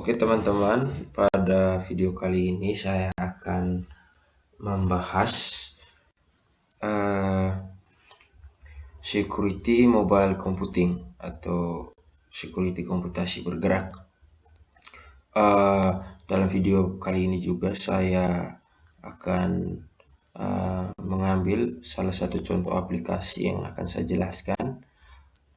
Oke teman-teman, pada video kali ini saya akan membahas security mobile computing atau security komputasi bergerak. Dalam video kali ini juga saya akan mengambil salah satu contoh aplikasi yang akan saya jelaskan.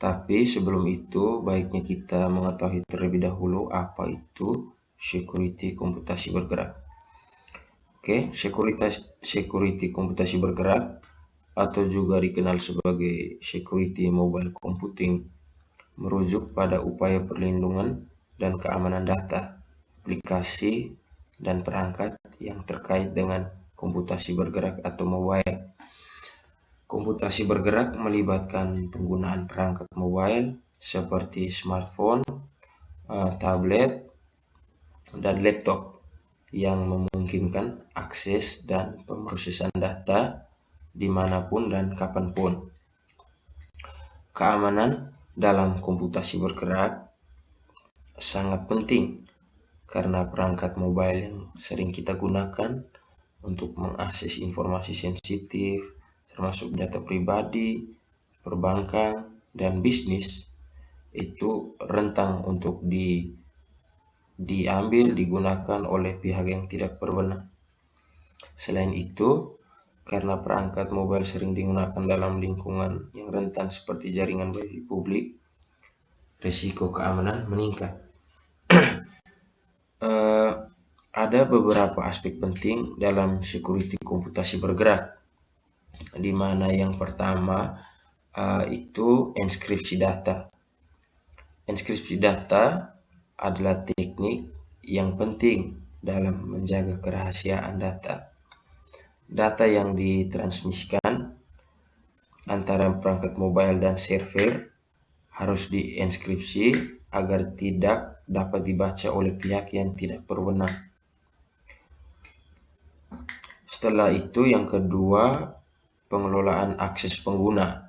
Tapi sebelum itu baiknya kita mengetahui terlebih dahulu apa itu security komputasi bergerak. Oke, security komputasi bergerak atau juga dikenal sebagai security mobile computing merujuk pada upaya perlindungan dan keamanan data, aplikasi, dan perangkat yang terkait dengan komputasi bergerak atau mobile. Komputasi bergerak melibatkan penggunaan perangkat mobile seperti smartphone, tablet, dan laptop yang memungkinkan akses dan pemrosesan data dimanapun dan kapanpun. Keamanan dalam komputasi bergerak sangat penting karena perangkat mobile yang sering kita gunakan untuk mengakses informasi sensitif termasuk data pribadi, perbankan, dan bisnis itu rentan untuk digunakan oleh pihak yang tidak berwenang. Selain itu, karena perangkat mobile sering digunakan dalam lingkungan yang rentan seperti jaringan wifi publik, risiko keamanan meningkat. Ada beberapa aspek penting dalam security komputasi bergerak, di mana yang pertama itu enskripsi data. Enskripsi data adalah teknik yang penting dalam menjaga kerahasiaan data. Data yang ditransmisikan antara perangkat mobile dan server harus dienkripsi agar tidak dapat dibaca oleh pihak yang tidak berwenang. Setelah itu yang kedua, pengelolaan akses pengguna.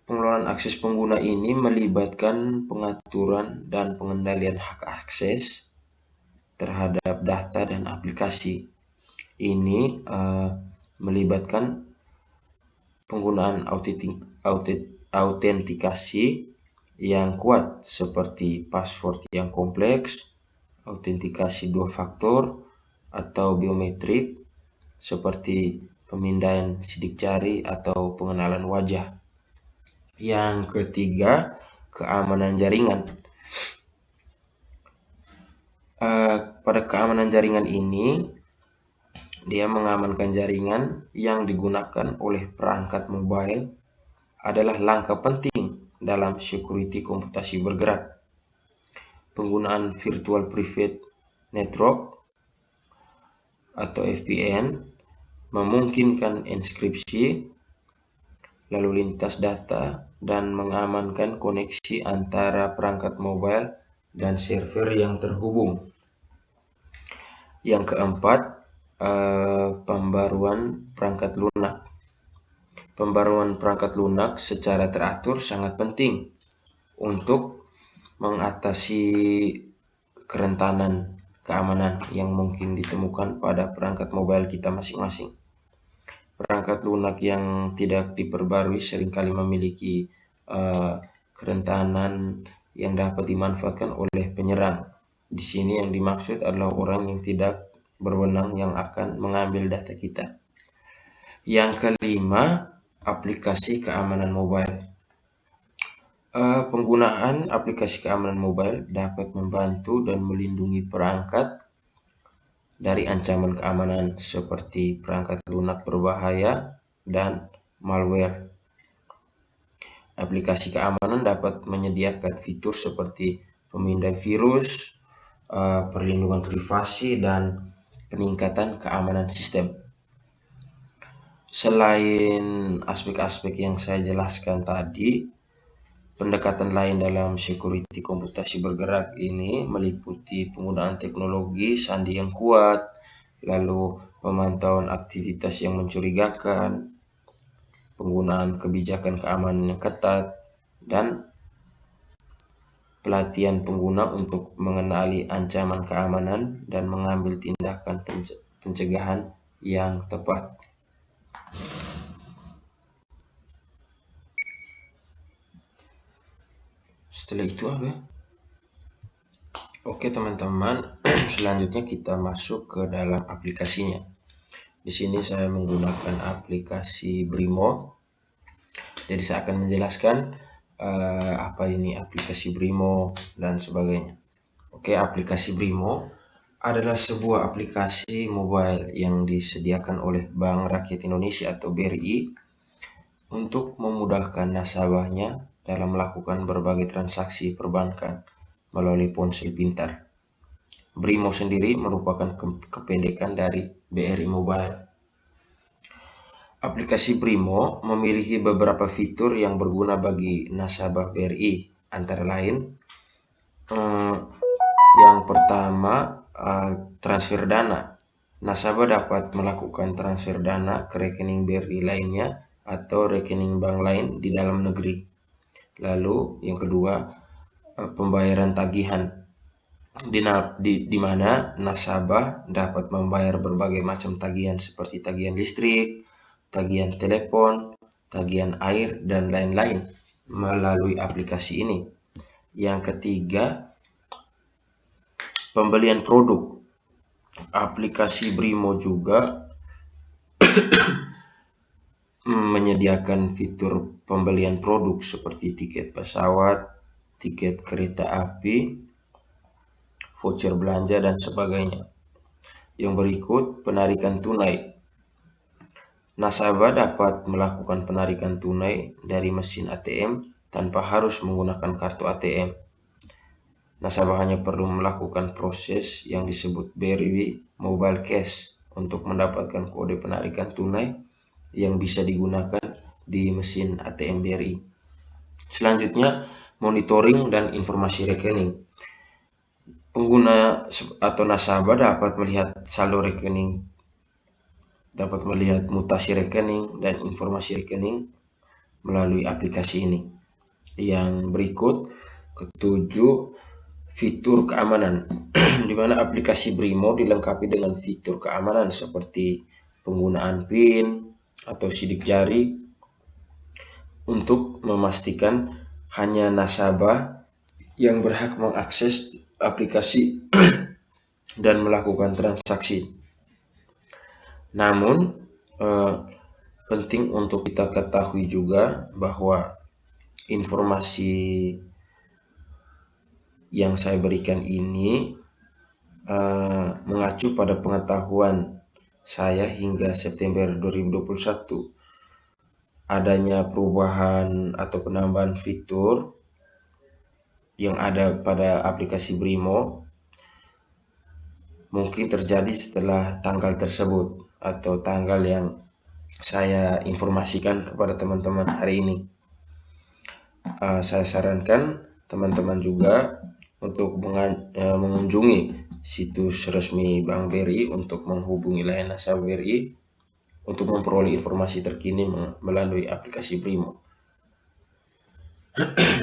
Pengelolaan akses pengguna ini melibatkan pengaturan dan pengendalian hak akses terhadap data dan aplikasi. Ini melibatkan penggunaan autentikasi yang kuat seperti password yang kompleks, autentikasi 2 faktor atau biometrik seperti pemindaian sidik jari atau pengenalan wajah. Yang ketiga, keamanan jaringan. Pada keamanan jaringan ini, dia mengamankan jaringan yang digunakan oleh perangkat mobile adalah langkah penting dalam security komputasi bergerak. Penggunaan virtual private network atau VPN memungkinkan enskripsi lalu lintas data dan mengamankan koneksi antara perangkat mobile dan server yang terhubung. Yang keempat, pembaruan perangkat lunak. Pembaruan perangkat lunak secara teratur sangat penting untuk mengatasi kerentanan keamanan yang mungkin ditemukan pada perangkat mobile kita masing-masing. Perangkat lunak yang tidak diperbarui seringkali memiliki kerentanan yang dapat dimanfaatkan oleh penyerang. Di sini yang dimaksud adalah orang yang tidak berwenang yang akan mengambil data kita. Yang kelima, aplikasi keamanan mobile. Penggunaan aplikasi keamanan mobile dapat membantu dan melindungi perangkat dari ancaman keamanan seperti perangkat lunak berbahaya dan malware. Aplikasi keamanan dapat menyediakan fitur seperti pemindai virus, perlindungan privasi, dan peningkatan keamanan sistem. Selain aspek-aspek yang saya jelaskan tadi, pendekatan lain dalam security komputasi bergerak ini meliputi penggunaan teknologi sandi yang kuat, lalu pemantauan aktivitas yang mencurigakan, penggunaan kebijakan keamanan yang ketat, dan pelatihan pengguna untuk mengenali ancaman keamanan dan mengambil tindakan pencegahan yang tepat. Setelah itu apa ya? Oke teman-teman, selanjutnya kita masuk ke dalam aplikasinya. Di sini saya menggunakan aplikasi Brimo. Jadi saya akan menjelaskan apa ini aplikasi Brimo dan sebagainya. Oke, aplikasi Brimo adalah sebuah aplikasi mobile yang disediakan oleh Bank Rakyat Indonesia atau BRI untuk memudahkan nasabahnya dalam melakukan berbagai transaksi perbankan melalui ponsel pintar. Brimo sendiri merupakan kependekan dari BRI Mobile. Aplikasi Brimo memiliki beberapa fitur yang berguna bagi nasabah BRI, antara lain yang pertama, transfer dana. Nasabah dapat melakukan transfer dana ke rekening BRI lainnya atau rekening bank lain di dalam negeri. Lalu yang kedua, pembayaran tagihan, di mana nasabah dapat membayar berbagai macam tagihan seperti tagihan listrik, tagihan telepon, tagihan air, dan lain-lain melalui aplikasi ini. Yang ketiga, pembelian produk. Aplikasi Brimo juga menyediakan fitur pembelian produk seperti tiket pesawat, tiket kereta api, voucher belanja, dan sebagainya. Yang berikut, penarikan tunai. Nasabah dapat melakukan penarikan tunai dari mesin ATM tanpa harus menggunakan kartu ATM. Nasabah hanya perlu melakukan proses yang disebut BRI Mobile Cash untuk mendapatkan kode penarikan tunai yang bisa digunakan di mesin ATM BRI. Selanjutnya, monitoring dan informasi rekening. Pengguna atau nasabah dapat melihat saldo rekening, dapat melihat mutasi rekening dan informasi rekening melalui aplikasi ini. Yang berikut, ketujuh, fitur keamanan, di mana aplikasi Brimo dilengkapi dengan fitur keamanan seperti penggunaan PIN atau sidik jari untuk memastikan hanya nasabah yang berhak mengakses aplikasi dan melakukan transaksi. Namun penting untuk kita ketahui juga bahwa informasi yang saya berikan ini mengacu pada pengetahuan saya hingga September 2021. Adanya perubahan atau penambahan fitur yang ada pada aplikasi Brimo mungkin terjadi setelah tanggal tersebut atau tanggal yang saya informasikan kepada teman-teman hari ini. Saya sarankan teman-teman juga untuk mengunjungi situs resmi Bank BRI untuk menghubungi layanan nasabah BRI untuk memperoleh informasi terkini melalui aplikasi Brimo.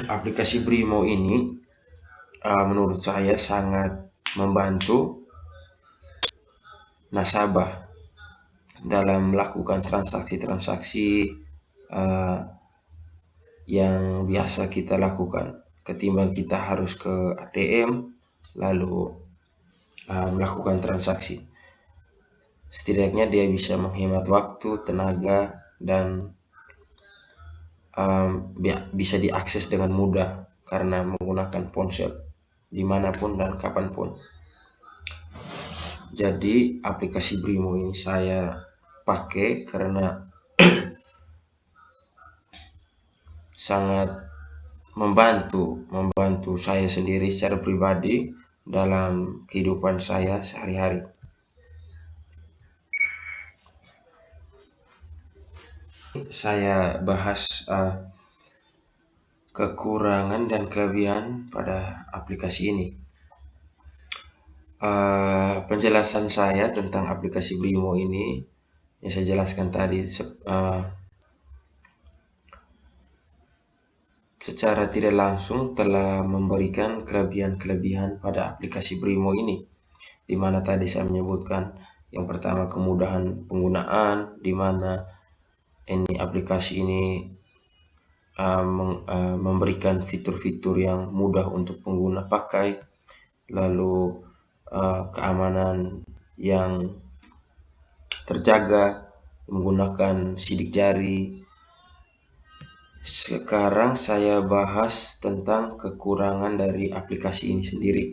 Aplikasi Brimo ini menurut saya sangat membantu nasabah dalam melakukan transaksi-transaksi yang biasa kita lakukan ketimbang kita harus ke ATM lalu melakukan transaksi. Setidaknya dia bisa menghemat waktu, tenaga, dan bisa diakses dengan mudah karena menggunakan ponsel dimanapun dan kapanpun. Jadi aplikasi Brimo ini saya pakai karena sangat membantu saya sendiri secara pribadi dalam kehidupan saya sehari-hari. Saya bahas kekurangan dan kelebihan pada aplikasi ini. Penjelasan saya tentang aplikasi Brimo ini yang saya jelaskan tadi secara tidak langsung telah memberikan kelebihan-kelebihan pada aplikasi Brimo ini, di mana tadi saya menyebutkan yang pertama kemudahan penggunaan, di mana ini aplikasi ini memberikan fitur-fitur yang mudah untuk pengguna pakai, lalu keamanan yang terjaga menggunakan sidik jari. Sekarang saya bahas tentang kekurangan dari aplikasi ini sendiri.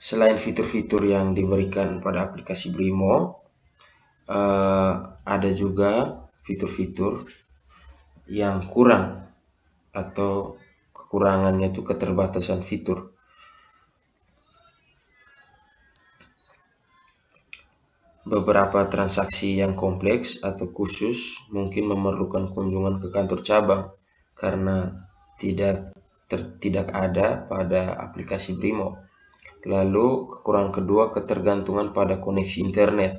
Selain fitur-fitur yang diberikan pada aplikasi Brimo, ada juga fitur-fitur yang kurang atau kekurangannya itu keterbatasan fitur. Beberapa transaksi yang kompleks atau khusus mungkin memerlukan kunjungan ke kantor cabang karena tidak ada pada aplikasi Brimo. Lalu kekurangan kedua, ketergantungan pada koneksi internet,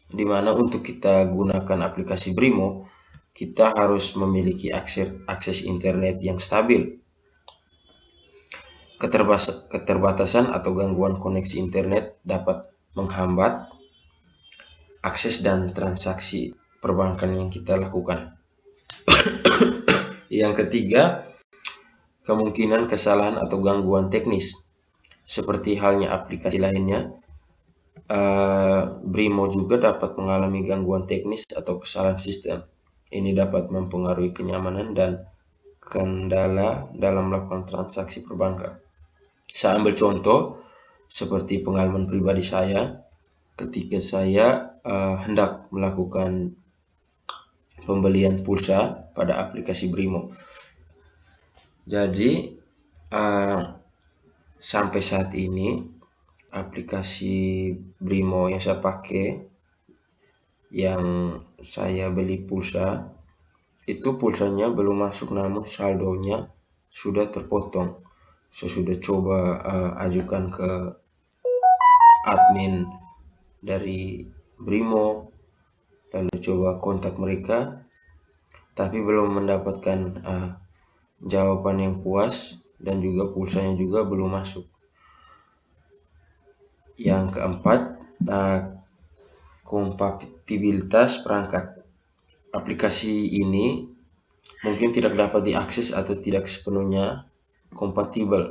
di mana untuk kita gunakan aplikasi Brimo kita harus memiliki akses internet yang stabil. Keterbatasan atau gangguan koneksi internet dapat menghambat akses dan transaksi perbankan yang kita lakukan. Yang ketiga, kemungkinan kesalahan atau gangguan teknis. Seperti halnya aplikasi lainnya, Brimo juga dapat mengalami gangguan teknis atau kesalahan sistem. Ini dapat mempengaruhi kenyamanan dan kendala dalam melakukan transaksi perbankan. Saya ambil contoh seperti pengalaman pribadi saya ketika saya hendak melakukan pembelian pulsa pada aplikasi Brimo. Jadi sampai saat ini aplikasi Brimo yang saya pakai, yang saya beli pulsa, itu pulsanya belum masuk namun saldonya sudah terpotong. Saya sudah coba ajukan ke admin dari Brimo, lalu coba kontak mereka, tapi belum mendapatkan jawaban yang puas, dan juga pulsanya juga belum masuk. Yang keempat, kompatibilitas perangkat. Aplikasi ini mungkin tidak dapat diakses atau tidak sepenuhnya kompatibel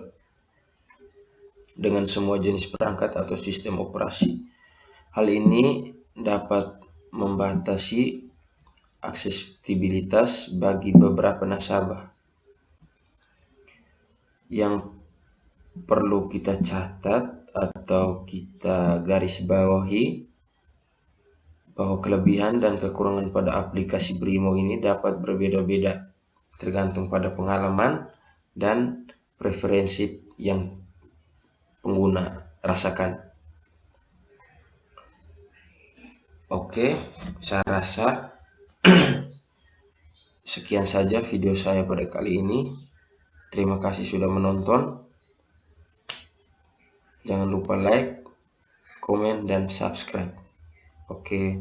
dengan semua jenis perangkat atau sistem operasi. Hal ini dapat membatasi aksesibilitas bagi beberapa nasabah. Yang perlu kita catat atau kita garis bawahi bahwa kelebihan dan kekurangan pada aplikasi Brimo ini dapat berbeda-beda tergantung pada pengalaman dan preferensi yang pengguna rasakan. Oke, saya rasa sekian saja video saya pada kali ini. Terima kasih sudah menonton. Jangan lupa like, komen, dan subscribe. Oke.